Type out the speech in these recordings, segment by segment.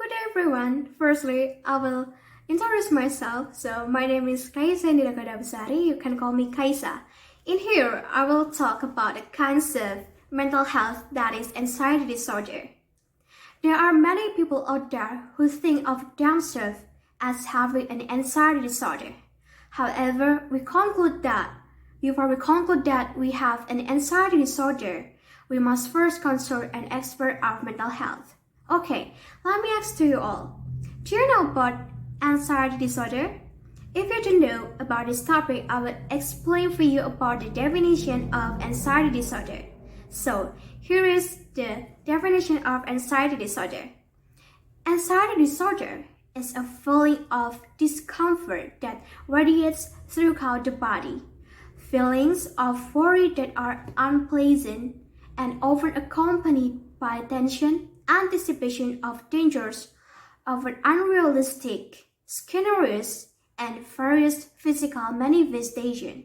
Good day, everyone. Firstly, I will introduce myself. So, my name is Kaysa Indyra. You can call me Kaysa. In here, I will talk about the kinds of mental health that is anxiety disorder. There are many people out there who think of themselves as having an anxiety disorder. However, before we conclude that we have an anxiety disorder, we must first consult an expert of mental health. Okay, let me ask to you all. Do you know about anxiety disorder? If you don't know about this topic, I will explain for you about the definition of anxiety disorder. So, here is the definition of anxiety disorder. Anxiety disorder is a feeling of discomfort that radiates throughout the body. Feelings of worry that are unpleasant and often accompanied by tension, anticipation of dangers, of an unrealistic scenarios, and various physical manifestations.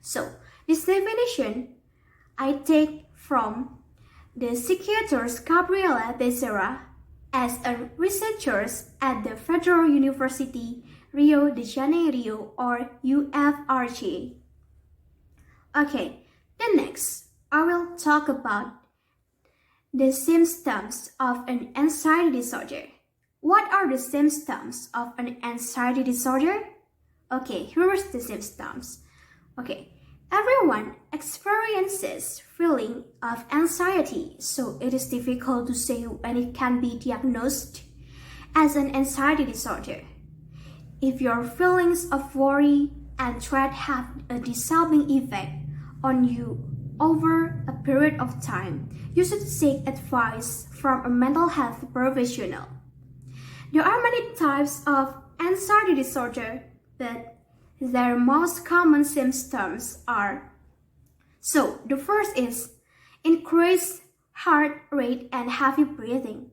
So, this definition I take from the psychiatrist Gabriela Becerra as a researcher at the Federal University Rio de Janeiro or UFRJ. Okay, then next I will talk about the symptoms of an anxiety disorder. What are the symptoms of an anxiety disorder? Okay, here's the symptoms. Okay, everyone experiences feeling of anxiety, so it is difficult to say when it can be diagnosed as an anxiety disorder. If your feelings of worry and dread have a disabling effect on you over a period of time, you should seek advice from a mental health professional. There are many types of anxiety disorder, but their most common symptoms are. So, the first is increased heart rate and heavy breathing.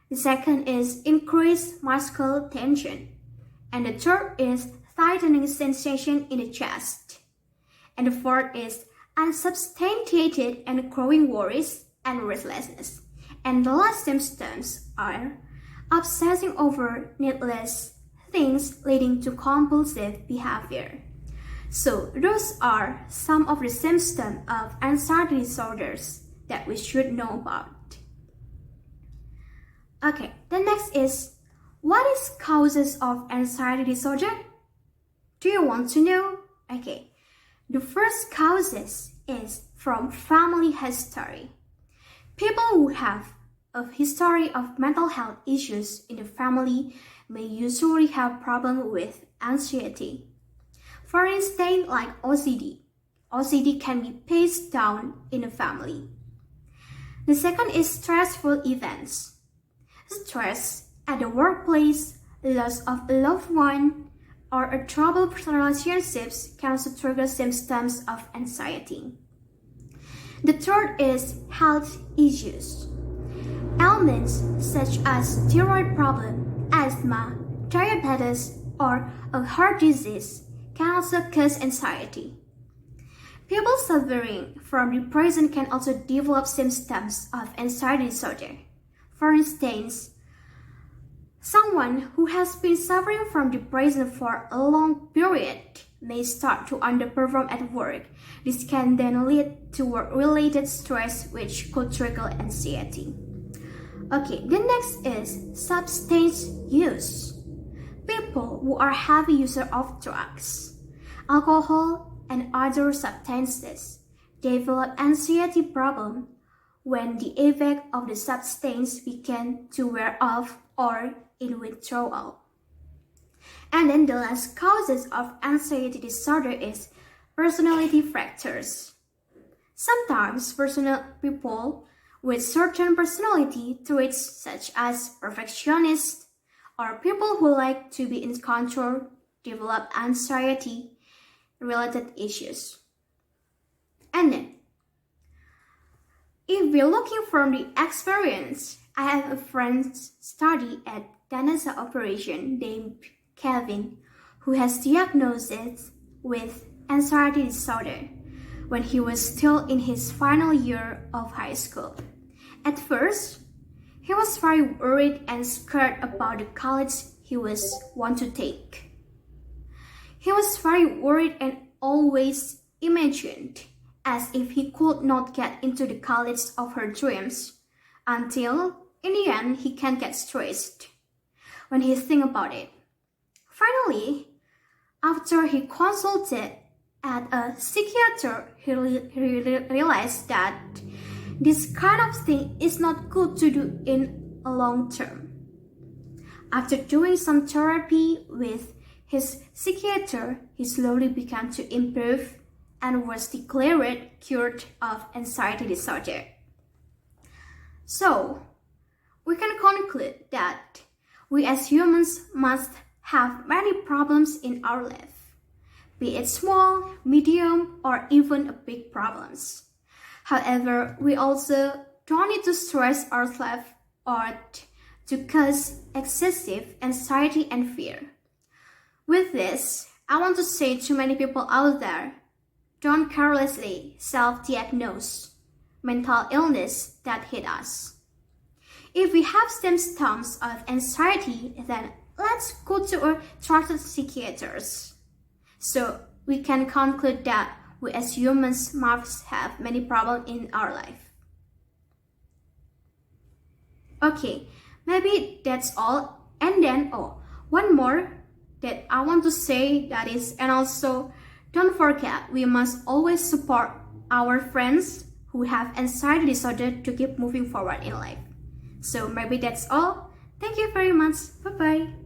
The second is increased muscular tension. And the third is tightening sensation in the chest. And the fourth is unsubstantiated and growing worries and restlessness. And the last symptoms are obsessing over needless things leading to compulsive behavior. So those are some of the symptoms of anxiety disorders that we should know about. Okay, the next is, what is causes of anxiety disorder? Do you want to know? Okay. The first causes is from family history. People who have a history of mental health issues in the family may usually have problems with anxiety. For instance, like OCD. OCD can be passed down in a family. The second is stressful events. Stress at the workplace, loss of a loved one, or a troubled relationships can also trigger symptoms of anxiety. The third is health issues. Ailments such as thyroid problem, asthma, diabetes, or a heart disease can also cause anxiety. People suffering from depression can also develop symptoms of anxiety disorder. For instance, someone who has been suffering from depression for a long period may start to underperform at work. This can then lead to work-related stress, which could trigger anxiety. Okay, the next is substance use. People who are heavy users of drugs, alcohol, and other substances develop anxiety problem when the effect of the substance begin to wear off or in withdrawal. And then the last causes of anxiety disorder is personality factors. Sometimes people with certain personality traits such as perfectionists or people who like to be in control develop anxiety-related issues. And then, if we're looking from the experience, I have a friend study at NASA operation named Kevin, who has diagnosed with anxiety disorder when he was still in his final year of high school. At first, He was very worried and scared about the college he was want to take. He was very worried and always imagined as if he could not get into the college of her dreams until in the end he can get stressed when he think about it. Finally, after he consulted at a psychiatrist, he realized that this kind of thing is not good to do in a long term. After doing some therapy with his psychiatrist, he slowly began to improve and was declared cured of anxiety disorder. So, we can conclude that we as humans must have many problems in our life, be it small, medium, or even big problems. However, we also don't need to stress ourselves or to cause excessive anxiety and fear. With this, I want to say to many people out there, don't carelessly self-diagnose mental illness that hit us. If we have symptoms of anxiety, then let's go to a trusted psychiatrist. So we can conclude that we as humans must have many problems in our life. Okay, maybe that's all. And then, one more that I want to say that is, and also don't forget, we must always support our friends who have anxiety disorder to keep moving forward in life. So maybe that's all. Thank you very much. Bye-bye.